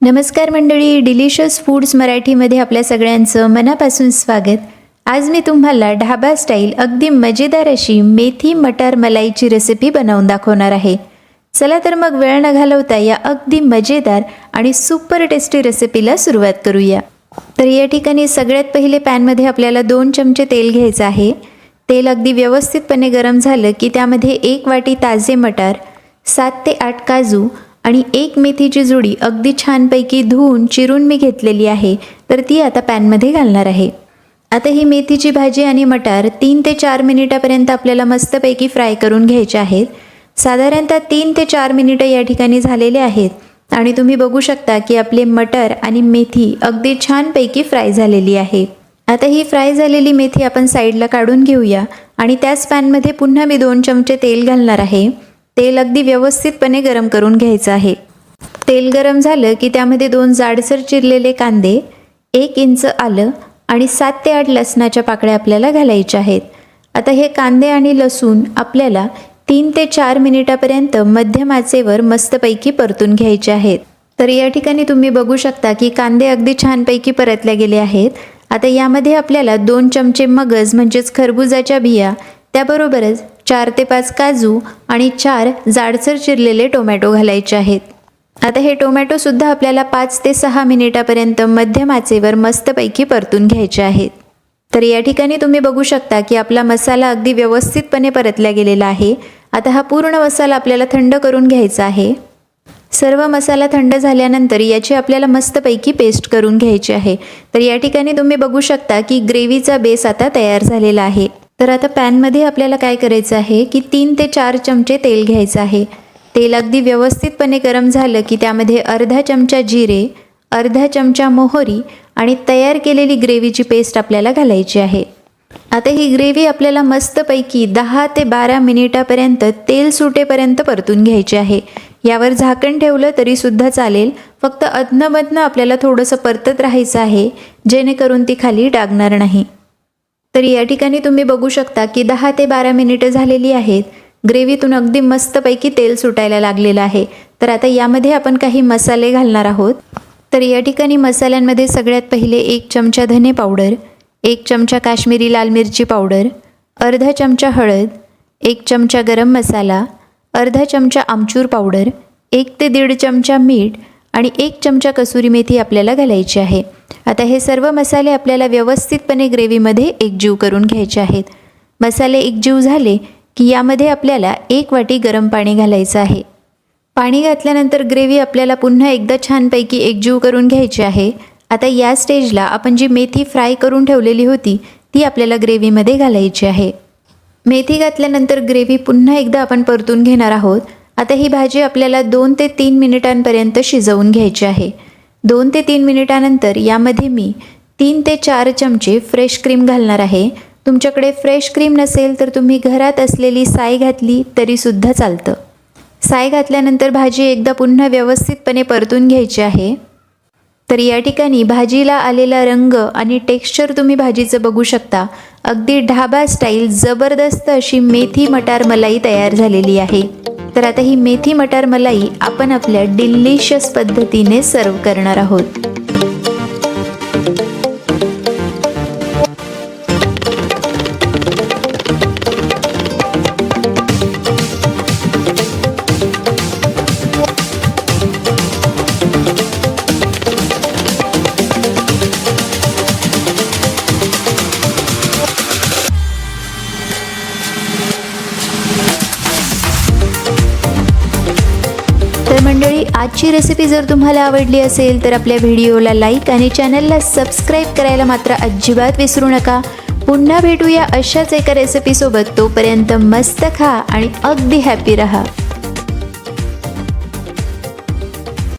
नमस्कार मंडळी, delicious foods मराठीमध्ये आपल्या सगळ्यांचं मनापासून स्वागत। आज मी तुम्हाला ढाबा स्टाईल अगदी मजेदार अशी मेथी मटार मलाईची रेसिपी बनवून दाखवणार आहे। चला तर मग वेळ न घालवता या अगदी मजेदार आणि सुपर टेस्टी रेसिपीला सुरुवात करूया। तर या ठिकाणी सगळ्यात पहिले पॅनमध्ये आपल्याला 2 चमचे तेल घ्यायचं आहे। तेल अगदी व्यवस्थितपणे गरम झालं की त्यामध्ये 1 वाटी ताजे मटार, 7 ते 8 काजू आणि 1 मेथीची जुडी अगदी छानपैकी धुवून चिरून मी घेतलेली आहे, तर ती आता पॅनमध्ये घालणार आहे। आता ही मेथीची भाजी आणि मटार 3 ते 4 मिनिटापर्यंत आपल्याला मस्तपैकी फ्राय करून घ्यायचे आहेत। साधारणतः 3 ते 4 मिनिटं या ठिकाणी झालेले आहेत आणि तुम्ही बघू शकता की आपले मटार आणि मेथी अगदी छानपैकी फ्राय झालेली आहे। आता ही फ्राय झालेली मेथी आपण साईडला काढून घेऊया आणि त्याच पॅनमध्ये पुन्हा मी 2 चमचे तेल घालणार आहे। तेल अगदी व्यवस्थितपणे गरम करून घ्यायचं आहे। तेल गरम झालं की त्यामध्ये 2 जाडसर चिरलेले कांदे, 1 इंच आलं आणि 7 ते 8 लसणाच्या पाकळ्या आपल्याला घालायच्या आहेत। आता हे कांदे आणि लसूण आपल्याला 3 ते 4 मिनिटापर्यंत मध्यम आचेवर मस्तपैकी परतून घ्यायचे आहेत। तर या ठिकाणी तुम्ही बघू शकता की कांदे अगदी छानपैकी परतले गेले आहेत। आता यामध्ये आपल्याला 2 चमचे मगज म्हणजेच खरबुजाच्या बिया, त्याबरोबरच 4 ते 5 काजू आणि 4 जाडसर चिरलेले टोमॅटो घालायचे आहेत। आता हे टोमॅटो सुद्धा आपल्याला 5 ते 6 मिनिटापर्यंत मध्यम आचेवर मस्तपैकी परतून घ्यायचे आहेत। तर या ठिकाणी तुम्ही बघू शकता की आपला मसाला अगदी व्यवस्थितपणे परतला गेलेला आहे। आता हा पूर्ण मसाला आपल्याला थंड करून घ्यायचा आहे। सर्व मसाला थंड झाल्यानंतर याची आपल्याला मस्तपैकी पेस्ट करून घ्यायची आहे। तर या ठिकाणी तुम्ही बघू शकता की ग्रेव्हीचा बेस आता तयार झालेला आहे। तर आता पॅनमध्ये आपल्याला काय करायचं आहे की 3 ते 4 चमचे तेल घ्यायचं आहे। तेल अगदी व्यवस्थितपणे गरम झालं की त्यामध्ये अर्धा चमचा जिरे, अर्धा चमचा मोहरी आणि तयार केलेली ग्रेव्हीची पेस्ट आपल्याला घालायची आहे। आता ही ग्रेव्ही आपल्याला मस्तपैकी 10 ते 12 मिनिटापर्यंत तेल सुटेपर्यंत परतून घ्यायची आहे। यावर झाकण ठेवलं तरी सुद्धा चालेल, फक्त अधनमधनं आपल्याला थोडंसं परतत राहायचं आहे, जेणेकरून ती खाली डागणार नाही। तर या ठिकाणी तुम्ही बघू शकता की 10 ते 12 मिनिटं झालेली आहेत। ग्रेव्हीतून अगदी मस्तपैकी तेल सुटायला लागलेलं आहे। तर आता यामध्ये आपण काही मसाले घालणार आहोत। तर या ठिकाणी मसाल्यांमध्ये सगळ्यात पहिले 1 चमचा धने पावडर, 1 चमचा काश्मीरी लाल मिरची पावडर, अर्धा चमचा हळद, 1 चमचा गरम मसाला, अर्धा चमचा आमचूर पावडर, 1 ते 1.5 चमचा मीठ आणि 1 चमचा कसुरी मेथी आपल्याला घालायची आहे। आता हे सर्व मसाले आपल्याला व्यवस्थितपणे ग्रेव्हीमध्ये एकजीव करून घ्यायचे आहेत। मसाले एकजीव झाले की यामध्ये आपल्याला 1 वाटी गरम पाणी घालायचं आहे। पाणी घातल्यानंतर ग्रेव्ही आपल्याला पुन्हा एकदा छानपैकी एकजीव करून घ्यायची आहे। आता या स्टेजला आपण जी मेथी फ्राय करून ठेवलेली होती ती आपल्याला ग्रेव्हीमध्ये घालायची आहे। मेथी घातल्यानंतर ग्रेव्ही पुन्हा एकदा आपण परतून घेणार आहोत। आता ही भाजी आपल्याला 2 ते 3 मिनिटांपर्यंत शिजवून घ्यायची आहे। 2 ते 3 मिनिटानंतर यामध्ये मी 3 ते 4 चमचे फ्रेश क्रीम घालणार आहे। तुमच्याकडे फ्रेश क्रीम नसेल तर तुम्ही घरात असलेली साय घातली तरी सुद्धा चालतं। साय घातल्यानंतर भाजी एकदा पुन्हा व्यवस्थितपणे परतून घ्यायची आहे। तर या ठिकाणी भाजीला आलेला रंग आणि टेक्स्चर तुम्ही भाजीचं बघू शकता। अगदी ढाबा स्टाईल जबरदस्त अशी मेथी मटार मलाई तयार झालेली आहे। तर आता ही मेथी मटार मलाई आपण आपल्या डिलिशियस पद्धतीने सर्व करणार आहोत। तर मंडळी, आजची रेसिपी जर तुम्हाला आवडली असेल तर आपल्या व्हिडिओला लाईक आणि चॅनलला सबस्क्राईब करायला मात्र अजिबात विसरू नका। पुन्हा भेटूया अशाच एका रेसिपीसोबत। तोपर्यंत मस्त खा आणि अगदी हॅपी रहा।